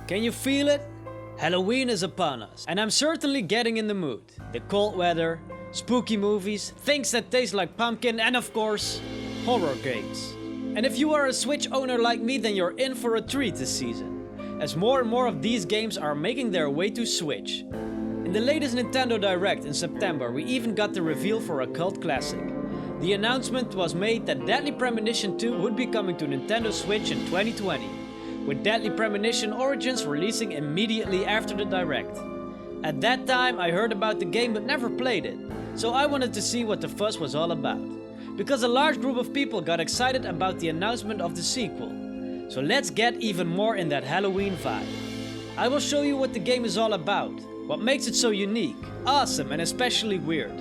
Can you feel it? Halloween is upon us, and I'm certainly getting in the mood. The cold weather, spooky movies, things that taste like pumpkin, and of course, horror games. And if you are a Switch owner like me, then you're in for a treat this season, as more and more of these games are making their way to Switch. In the latest Nintendo Direct in September, we even got the reveal for a cult classic. The announcement was made that Deadly Premonition 2 would be coming to Nintendo Switch in 2020, with Deadly Premonition Origins releasing immediately after the Direct. At that time I heard about the game but never played it, so I wanted to see what the fuss was all about. Because a large group of people got excited about the announcement of the sequel. So let's get even more in that Halloween vibe. I will show you what the game is all about, what makes it so unique, awesome and especially weird.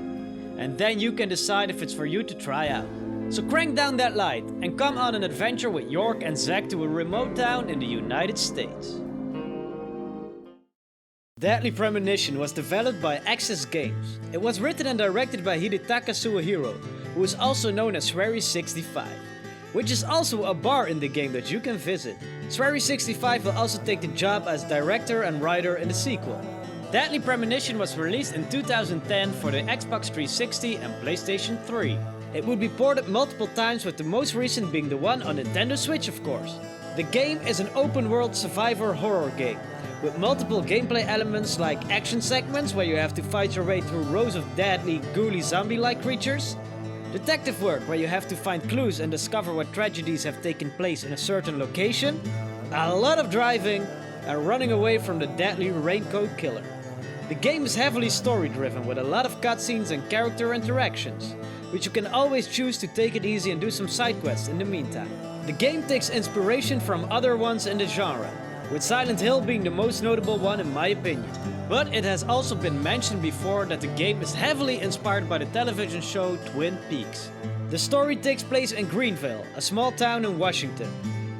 And then you can decide if it's for you to try out. So crank down that light and come on an adventure with York and Zack to a remote town in the United States. Deadly Premonition was developed by Access Games. It was written and directed by Hidetaka Suehiro, who is also known as Swery65, which is also a bar in the game that you can visit. Swery65 will also take the job as director and writer in the sequel. Deadly Premonition was released in 2010 for the Xbox 360 and PlayStation 3. It would be ported multiple times, with the most recent being the one on Nintendo Switch, of course. The game is an open-world survivor horror game, with multiple gameplay elements like action segments where you have to fight your way through rows of deadly, ghouly zombie-like creatures, detective work where you have to find clues and discover what tragedies have taken place in a certain location, a lot of driving, and running away from the deadly raincoat killer. The game is heavily story-driven with a lot of cutscenes and character interactions, which you can always choose to take it easy and do some side quests in the meantime. The game takes inspiration from other ones in the genre, with Silent Hill being the most notable one in my opinion. But it has also been mentioned before that the game is heavily inspired by the television show Twin Peaks. The story takes place in Greenville, a small town in Washington.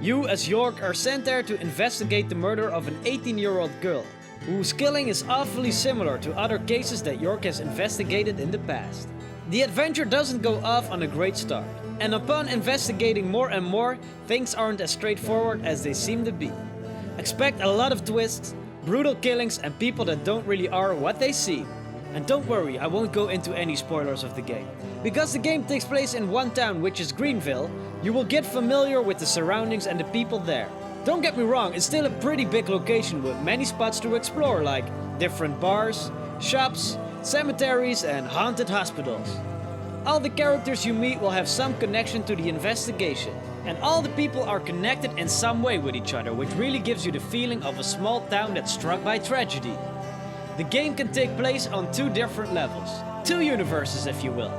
You as York are sent there to investigate the murder of an 18-year-old girl, whose killing is awfully similar to other cases that York has investigated in the past. The adventure doesn't go off on a great start, and upon investigating more and more, things aren't as straightforward as they seem to be. Expect a lot of twists, brutal killings, and people that don't really are what they seem. And don't worry, I won't go into any spoilers of the game. Because the game takes place in one town, which is Greenville, you will get familiar with the surroundings and the people there. Don't get me wrong, it's still a pretty big location with many spots to explore, like different bars, shops, cemeteries, and haunted hospitals. All the characters you meet will have some connection to the investigation, and all the people are connected in some way with each other, which really gives you the feeling of a small town that's struck by tragedy. The game can take place on two different levels, two universes if you will.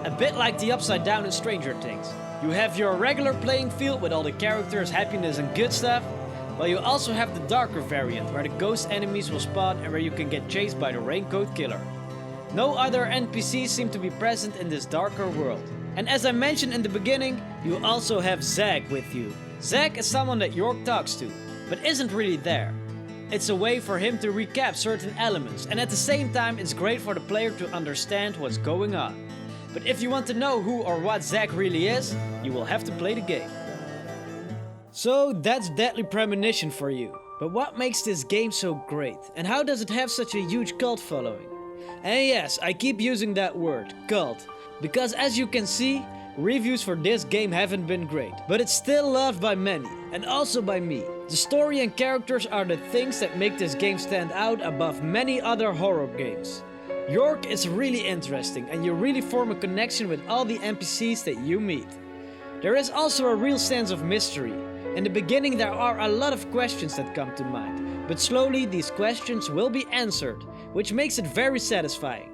A bit like the Upside Down in Stranger Things. You have your regular playing field with all the characters, happiness and good stuff, while you also have the darker variant where the ghost enemies will spawn and where you can get chased by the raincoat killer. No other NPCs seem to be present in this darker world. And as I mentioned in the beginning, you also have Zack with you. Zack is someone that York talks to, but isn't really there. It's a way for him to recap certain elements, and at the same time it's great for the player to understand what's going on. But if you want to know who or what Zack really is, you will have to play the game. So that's Deadly Premonition for you. But what makes this game so great? And how does it have such a huge cult following? And yes, I keep using that word, cult, because as you can see, reviews for this game haven't been great. But it's still loved by many, and also by me. The story and characters are the things that make this game stand out above many other horror games. York is really interesting, and you really form a connection with all the NPCs that you meet. There is also a real sense of mystery. In the beginning there are a lot of questions that come to mind, but slowly these questions will be answered, which makes it very satisfying.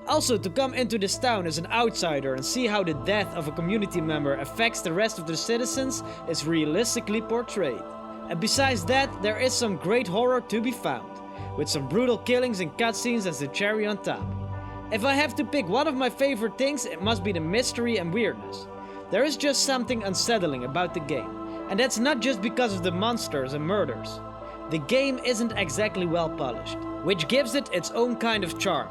Also, to come into this town as an outsider and see how the death of a community member affects the rest of the citizens is realistically portrayed. And besides that, there is some great horror to be found, with some brutal killings and cutscenes as the cherry on top. If I have to pick one of my favorite things, it must be the mystery and weirdness. There is just something unsettling about the game, and that's not just because of the monsters and murders. The game isn't exactly well polished, which gives it its own kind of charm.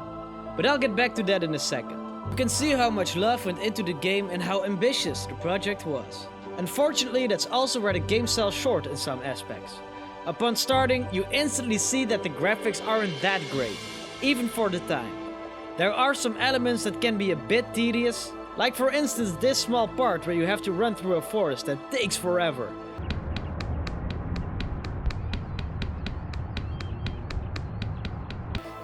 But I'll get back to that in a second. You can see how much love went into the game and how ambitious the project was. Unfortunately, that's also where the game sells short in some aspects. Upon starting, you instantly see that the graphics aren't that great, even for the time. There are some elements that can be a bit tedious, like for instance this small part where you have to run through a forest that takes forever.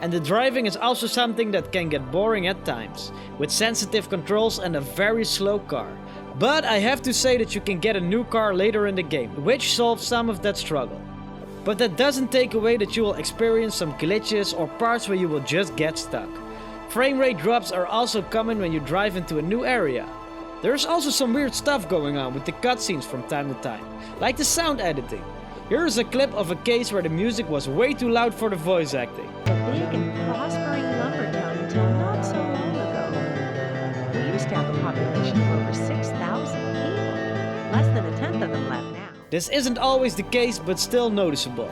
And the driving is also something that can get boring at times, with sensitive controls and a very slow car. But I have to say that you can get a new car later in the game, which solves some of that struggle. But that doesn't take away that you will experience some glitches or parts where you will just get stuck. Frame rate drops are also common when you drive into a new area. There's also some weird stuff going on with the cutscenes from time to time, like the sound editing. Here is a clip of a case where the music was way too loud for the voice acting. A big and prospering lumber town until not so long ago. We used to have a population of over 6,000 people. Less than a tenth of them left now. This isn't always the case, but still noticeable.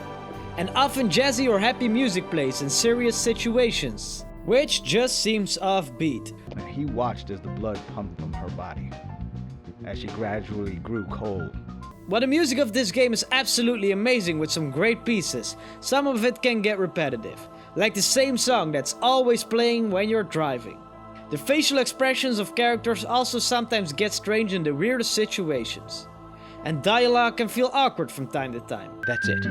And often jazzy or happy music plays in serious situations, which just seems offbeat. He watched as the blood pumped from her body, as she gradually grew cold. While the music of this game is absolutely amazing with some great pieces, some of it can get repetitive, like the same song that's always playing when you're driving. The facial expressions of characters also sometimes get strange in the weirdest situations. And dialogue can feel awkward from time to time. That's it.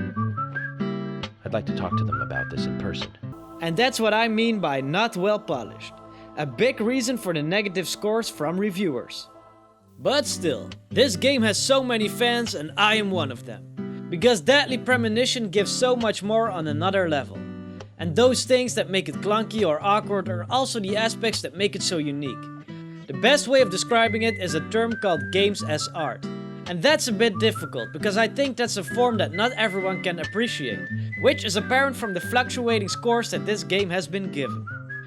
I'd like to talk to them about this in person. And that's what I mean by not well polished. A big reason for the negative scores from reviewers. But still, this game has so many fans and I am one of them. Because Deadly Premonition gives so much more on another level. And those things that make it clunky or awkward are also the aspects that make it so unique. The best way of describing it is a term called games as art. And that's a bit difficult because I think that's a form that not everyone can appreciate, which is apparent from the fluctuating scores that this game has been given.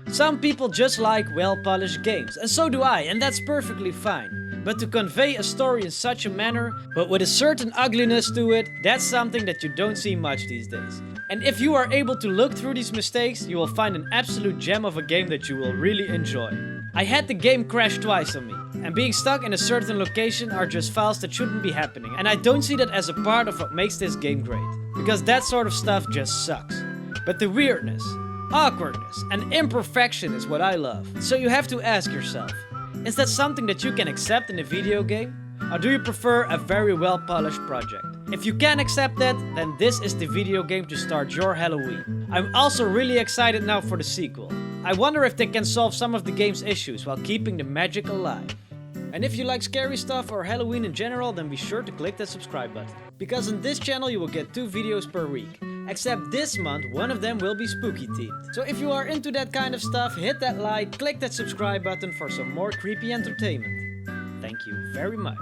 Some people just like well-polished games, and so do I, and that's perfectly fine. But to convey a story in such a manner, but with a certain ugliness to it, that's something that you don't see much these days. And if you are able to look through these mistakes, you will find an absolute gem of a game that you will really enjoy. I had the game crash twice on me, and being stuck in a certain location are just files that shouldn't be happening, and I don't see that as a part of what makes this game great, because that sort of stuff just sucks. But the weirdness, awkwardness, and imperfection is what I love. So you have to ask yourself, is that something that you can accept in a video game? Or do you prefer a very well-polished project? If you can accept that, then this is the video game to start your Halloween. I'm also really excited now for the sequel. I wonder if they can solve some of the game's issues while keeping the magic alive. And if you like scary stuff or Halloween in general, then be sure to click that subscribe button. Because on this channel you will get 2 videos per week. Except this month, one of them will be spooky themed. So if you are into that kind of stuff, hit that like, click that subscribe button for some more creepy entertainment. Thank you very much.